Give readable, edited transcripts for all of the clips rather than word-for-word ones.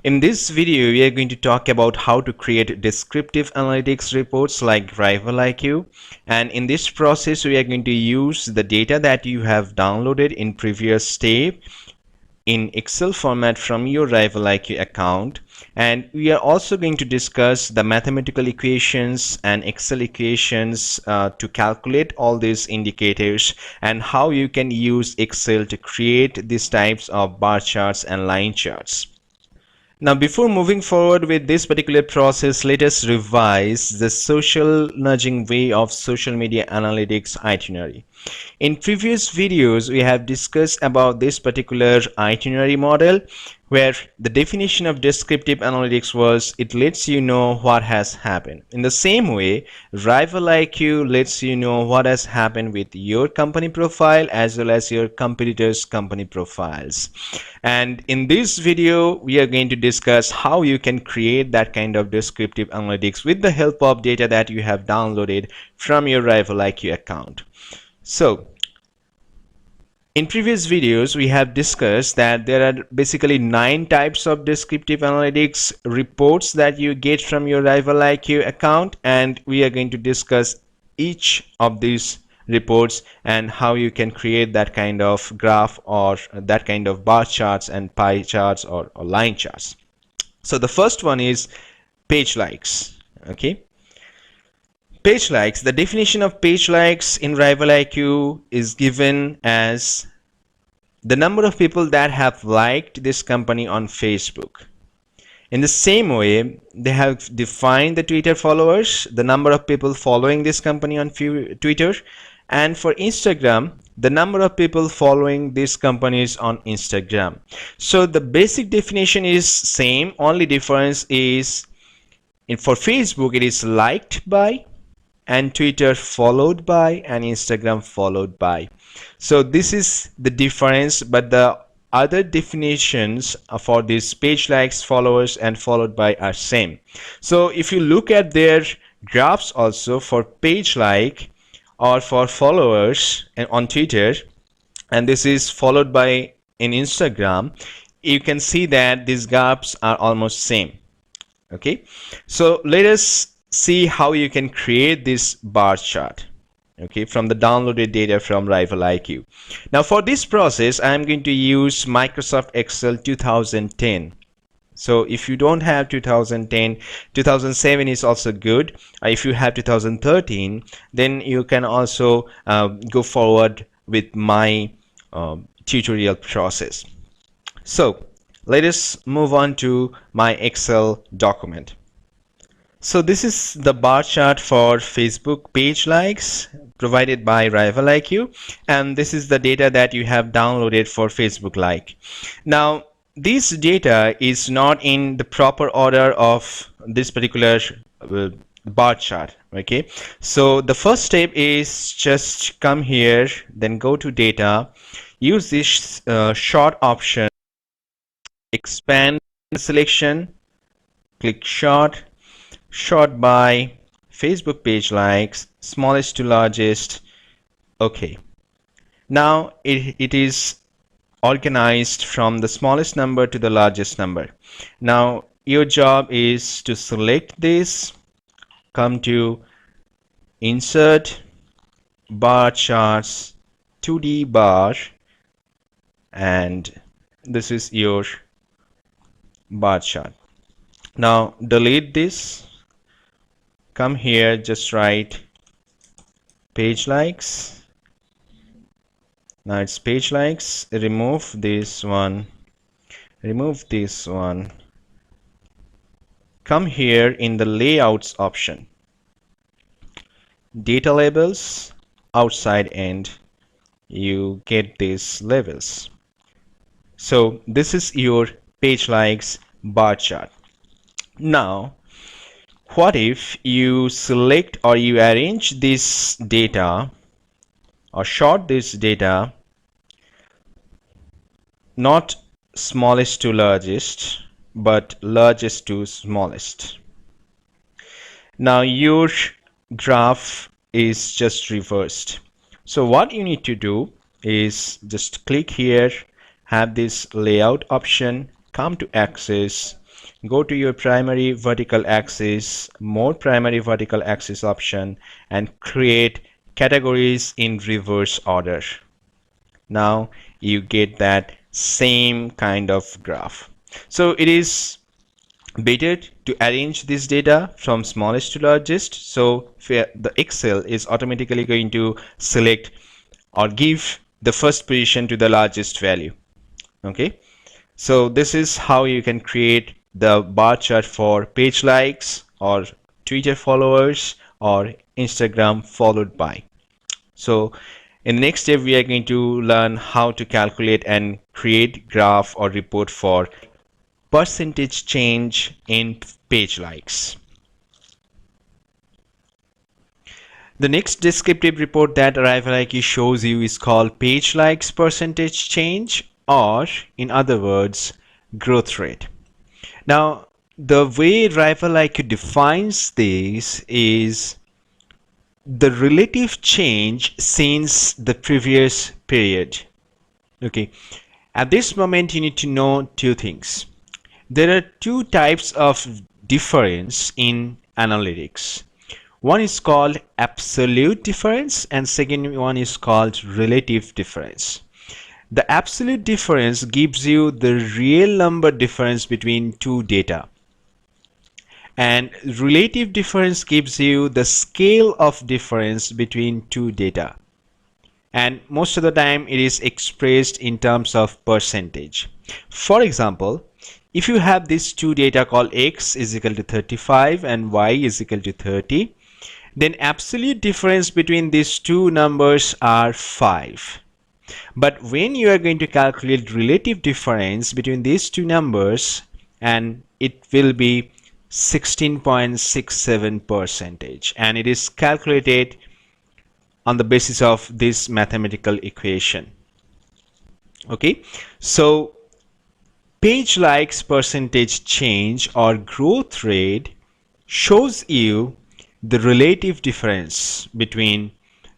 In this video, we are going to talk about how to create descriptive analytics reports like Rival IQ. And in this process, we are going to use the data that you have downloaded in previous step in Excel format from your Rival IQ account. And we are also going to discuss the mathematical equations and Excel equations to calculate all these indicators and how you can use Excel to create these types of bar charts and line charts. Now, before moving forward with this particular process, let us revise the social nudging way of social media analytics itinerary. In previous videos, we have discussed about this particular itinerary model where the definition of descriptive analytics was it lets you know what has happened. In the same way, Rival IQ lets you know what has happened with your company profile as well as your competitors' company profiles. And in this video, we are going to discuss how you can create that kind of descriptive analytics with the help of data that you have downloaded from your Rival IQ account. So, in previous videos, we have discussed that there are basically 9 types of descriptive analytics reports that you get from your Rival IQ account, and we are going to discuss each of these reports and how you can create that kind of graph or that kind of bar charts and pie charts or line charts. So the first one is page likes. Okay. Page likes. The definition of page likes in Rival IQ is given as the number of people that have liked this company on Facebook. In the same way, they have defined the Twitter followers, the number of people following this company on Twitter, and for Instagram, the number of people following these companies on Instagram. So the basic definition is same, only difference is for Facebook it is liked by, and Twitter followed by, and Instagram followed by. So this is the difference, but the other definitions for these page likes, followers, and followed by are same. So if you look at their graphs also for page like or for followers on Twitter, and this is followed by in Instagram, you can see that these graphs are almost same. Okay, so let us see how you can create this bar chart, okay, from the downloaded data from Rival IQ. Now for this process, I am going to use Microsoft Excel 2010. So if you don't have 2010, 2007 is also good. If you have 2013, then you can also go forward with my tutorial process. So let us move on to my Excel document. So this is the bar chart for Facebook page likes provided by Rival IQ, and this is the data that you have downloaded for Facebook like. Now this data is not in the proper order of this particular bar chart. Okay, so the first step is just come here, then go to data, use this short option, expand the selection, click short by Facebook page likes, smallest to largest. Okay, now it is organized from the smallest number to the largest number. Now your job is to select this, come to insert, bar charts, 2D bar, and this is your bar chart. Now delete this, come here, just write page likes. Now it's page likes, remove this one, come here in the layouts option, data labels, outside end, you get these labels. So this is your page likes bar chart. Now what if you select or you arrange this data or sort this data not smallest to largest but largest to smallest? Now your graph is just reversed. So what you need to do is just click here, have this layout option, come to axis, go to your primary vertical axis, more primary vertical axis option, and create categories in reverse order. Now you get that same kind of graph. So it is better to arrange this data from smallest to largest. So the Excel is automatically going to select or give the first position to the largest value. Okay, so this is how you can create the bar chart for page likes or Twitter followers or Instagram followed by. So in the next step, we are going to learn how to calculate and create graph or report for percentage change in page likes. The next descriptive report that ArrivalIQ shows you is called page likes percentage change, or in other words, growth rate. Now, the way ArrivalIQ defines this is the relative change since the previous period. Okay, at this moment you need to know two things. There are two types of difference in analytics. One is called absolute difference and second one is called relative difference. The absolute difference gives you the real number difference between two data, and relative difference gives you the scale of difference between two data, and most of the time it is expressed in terms of percentage. For example, if you have these two data called x is equal to 35 and y is equal to 30, then absolute difference between these two numbers are 5. But when you are going to calculate relative difference between these two numbers, and it will be 16.67%, and it is calculated on the basis of this mathematical equation. Okay, so page likes percentage change or growth rate shows you the relative difference between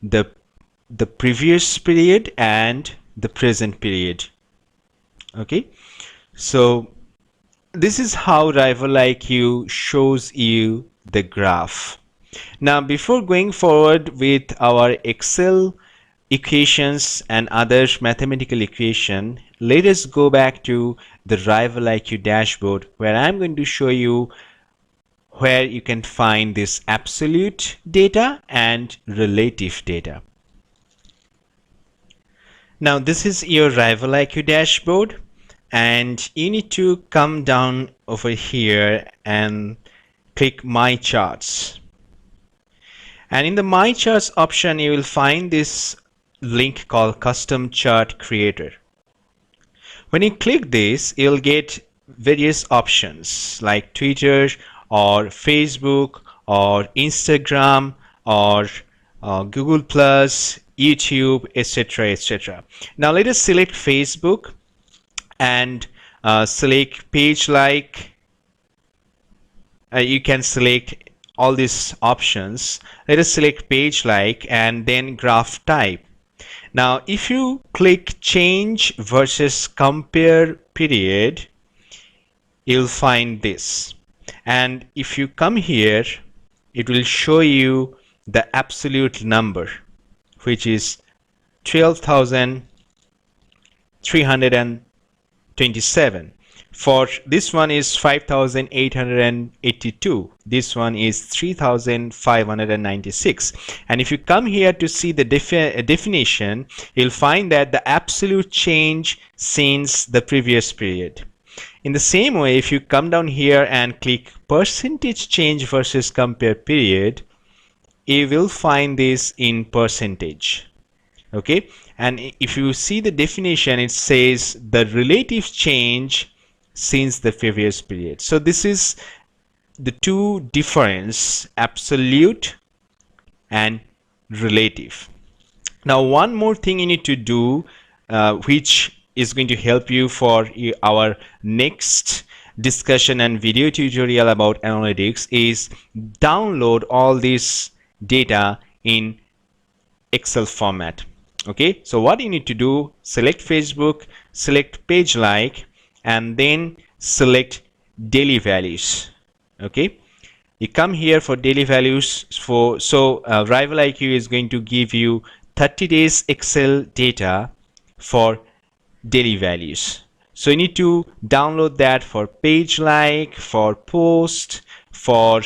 the previous period and the present period. Okay, so this is how ArrivalIQ shows you the graph. Now, before going forward with our Excel equations and other mathematical equation, let us go back to the ArrivalIQ dashboard, where I'm going to show you where you can find this absolute data and relative data. Now this is your ArrivalIQ dashboard, and you need to come down over here and click My Charts. And in the My Charts option, you will find this link called Custom Chart Creator. When you click this, you'll get various options like Twitter or Facebook or Instagram or Google Plus, YouTube, etc., etc. Now let us select Facebook and select page like. You can select all these options. Let us select page like and then graph type. Now if you click change versus compare period, you'll find this, and if you come here, it will show you the absolute number, which is 12,327. For this one is 5,882. This one is 3,596. And if you come here to see the definition, you'll find that the absolute change since the previous period. In the same way, if you come down here and click percentage change versus compare period, you will find this in percentage. Okay, and if you see the definition, it says the relative change since the previous period. So this is the two difference, absolute and relative. Now one more thing you need to do, which is going to help you for our next discussion and video tutorial about analytics, is download all this data in Excel format. Okay, so what you need to do, select Facebook, select page like, and then select daily values. Okay, you come here for daily values. Rival IQ is going to give you 30 days Excel data for daily values. So you need to download that for page like, for post, for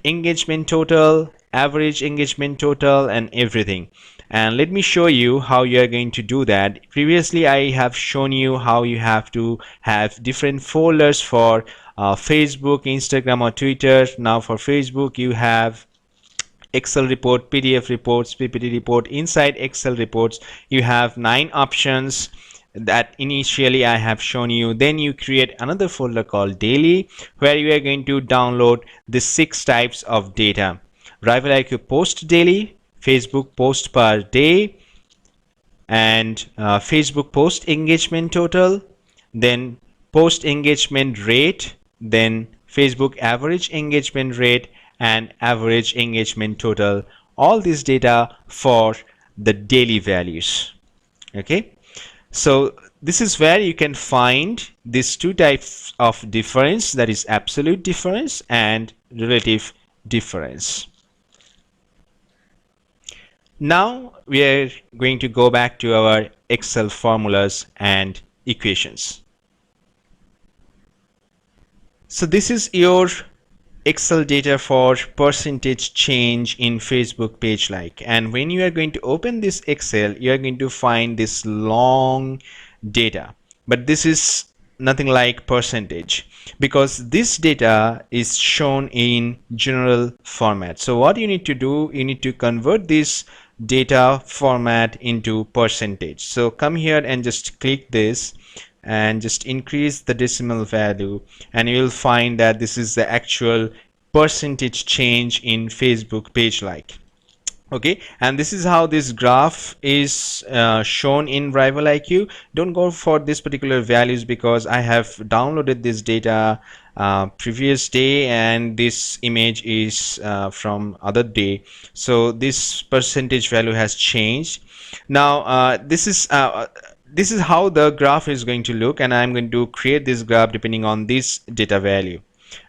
engagement total, average engagement total, and everything. And let me show you how you are going to do that. Previously I have shown you how you have to have different folders for Facebook, Instagram, or Twitter. Now for Facebook you have Excel report, PDF reports, PPT report. Inside Excel reports you have 9 options that initially I have shown you. Then you create another folder called daily, where you are going to download the 6 types of data: Rival IQ post daily, Facebook post per day, and Facebook post engagement total, then post engagement rate, then Facebook average engagement rate, and average engagement total. All this data for the daily values. Okay, so this is where you can find these 2 types of difference, that is absolute difference and relative difference. Now we are going to go back to our Excel formulas and equations. So this is your Excel data for percentage change in Facebook page like, and when you are going to open this Excel, you are going to find this long data, but this is nothing like percentage, because this data is shown in general format. So what you need to do, you need to convert this data format into percentage. So come here and just click this and just increase the decimal value, and you will find that this is the actual percentage change in Facebook page like. Okay, and this is how this graph is shown in Rival IQ. Don't go for this particular values, because I have downloaded this data previous day, and this image is from other day, so this percentage value has changed. Now this is how the graph is going to look, and I'm going to create this graph depending on this data value.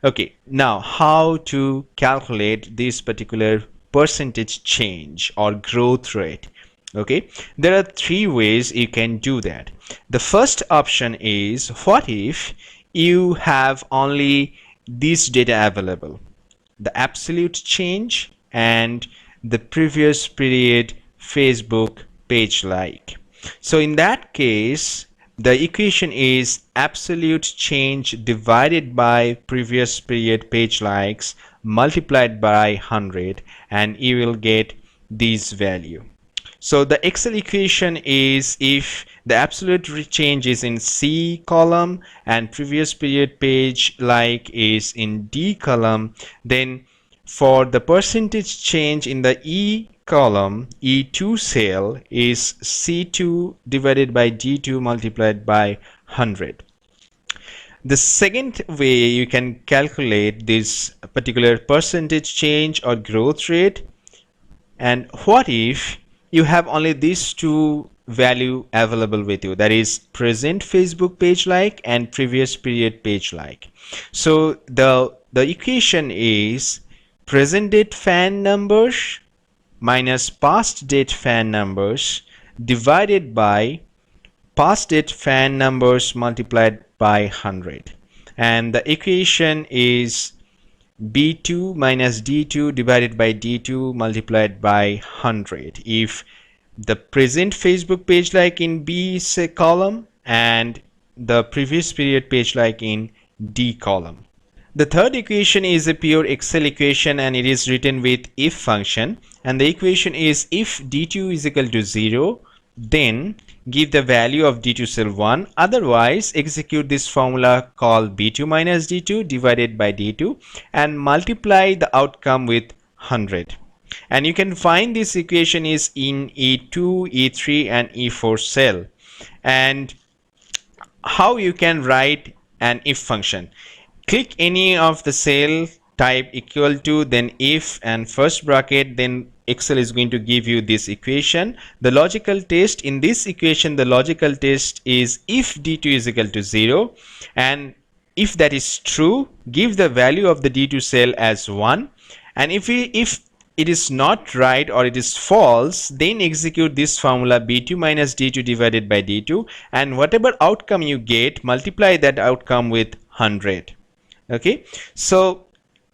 Okay, now how to calculate this particular percentage change or growth rate? Okay, there are 3 ways you can do that. The first option is, what if you have only this data available, the absolute change and the previous period Facebook page like? So in that case, the equation is absolute change divided by previous period page likes multiplied by 100, and you will get this value. So the Excel equation is, if the absolute change is in C column and previous period page like is in D column, then for the percentage change in the E column, E2 cell is C2 divided by D2 multiplied by 100. The second way you can calculate this particular percentage change or growth rate, and what if you have only these 2 value available with you, that is present Facebook page like and previous period page like. So the equation is present date fan numbers minus past date fan numbers divided by past date fan numbers multiplied by 100, and the equation is B2 minus D2 divided by D2 multiplied by 100 if the present Facebook page like in B column and the previous period page like in D column. The third equation is a pure Excel equation, and it is written with if function, and the equation is, if D2 is equal to 0, then give the value of D2 cell 1, otherwise execute this formula called B2 minus D2 divided by D2 and multiply the outcome with 100. And you can find this equation is in E2, E3 and E4 cell. And how you can write an if function: click any of the cell, type equal to, then if and first bracket, then Excel is going to give you this equation. The logical test in this equation, the logical test is if D2 is equal to 0, and if that is true, give the value of the D2 cell as 1, and if it is not right or it is false, then execute this formula B2 minus D2 divided by D2, and whatever outcome you get, multiply that outcome with 100. Okay, so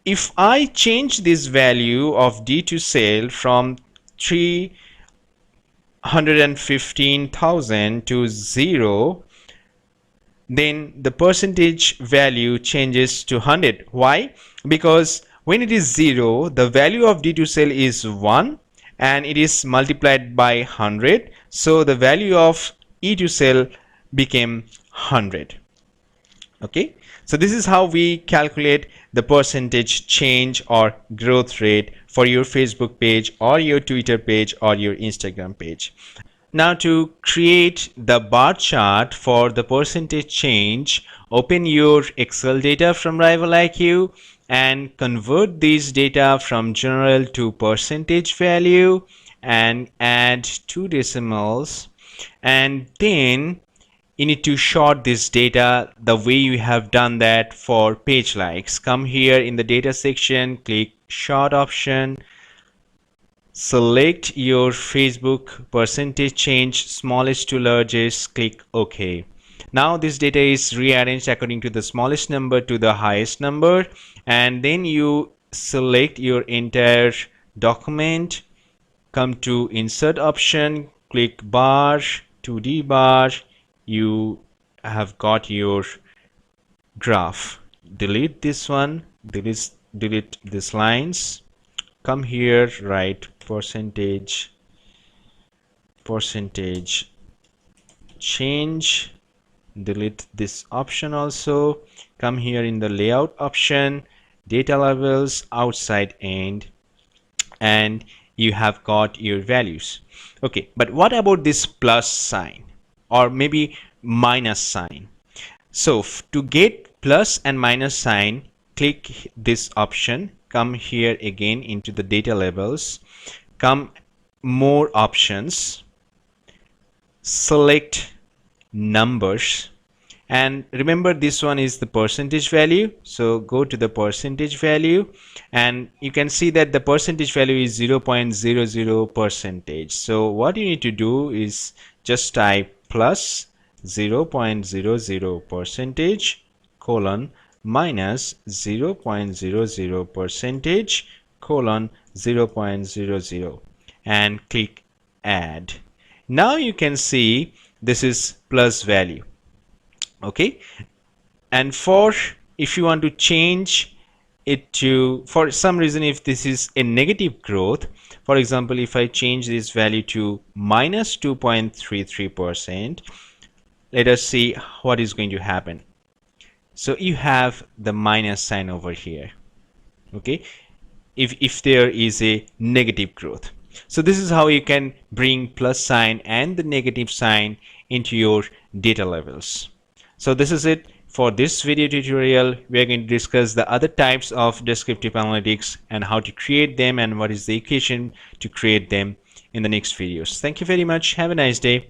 if I change this value of D2 cell from 315,000 to 0, then the percentage value changes to 100. Why? Because when it is 0, the value of D2 cell is 1 and it is multiplied by 100, so the value of E2 cell became 100. Okay, so this is how we calculate the percentage change or growth rate for your Facebook page or your Twitter page or your Instagram page. Now to create the bar chart for the percentage change, open your Excel data from RivalIQ and convert these data from general to percentage value and add 2 decimals, and then you need to sort this data the way you have done that for page likes. Come here in the data section, click sort option, select your Facebook percentage change smallest to largest, click OK. Now this data is rearranged according to the smallest number to the highest number, and then you select your entire document, come to insert option, click bar, 2D bar, you have got your graph. Delete this one, delete these lines, come here, write percentage change, delete this option also, come here in the layout option, data levels, outside end, and you have got your values. Okay, but what about this plus sign or maybe minus sign? So to get plus and minus sign, click this option, come here again into the data labels, come more options, select numbers, and remember this one is the percentage value, so go to the percentage value and you can see that the percentage value is 0.00 percentage. So what you need to do is just type plus 0.00 percentage colon minus 0.00 percentage colon 0.00 and click add. Now you can see this is plus value. Okay, and for if you want to change it to, for some reason, if this is a negative growth, for example, if I change this value to minus 2.33%, let us see what is going to happen. So you have the minus sign over here. Okay, if there is a negative growth. So this is how you can bring plus sign and the negative sign into your data levels. So this is it for this video tutorial. We are going to discuss the other types of descriptive analytics and how to create them and what is the equation to create them in the next videos. Thank you very much. Have a nice day.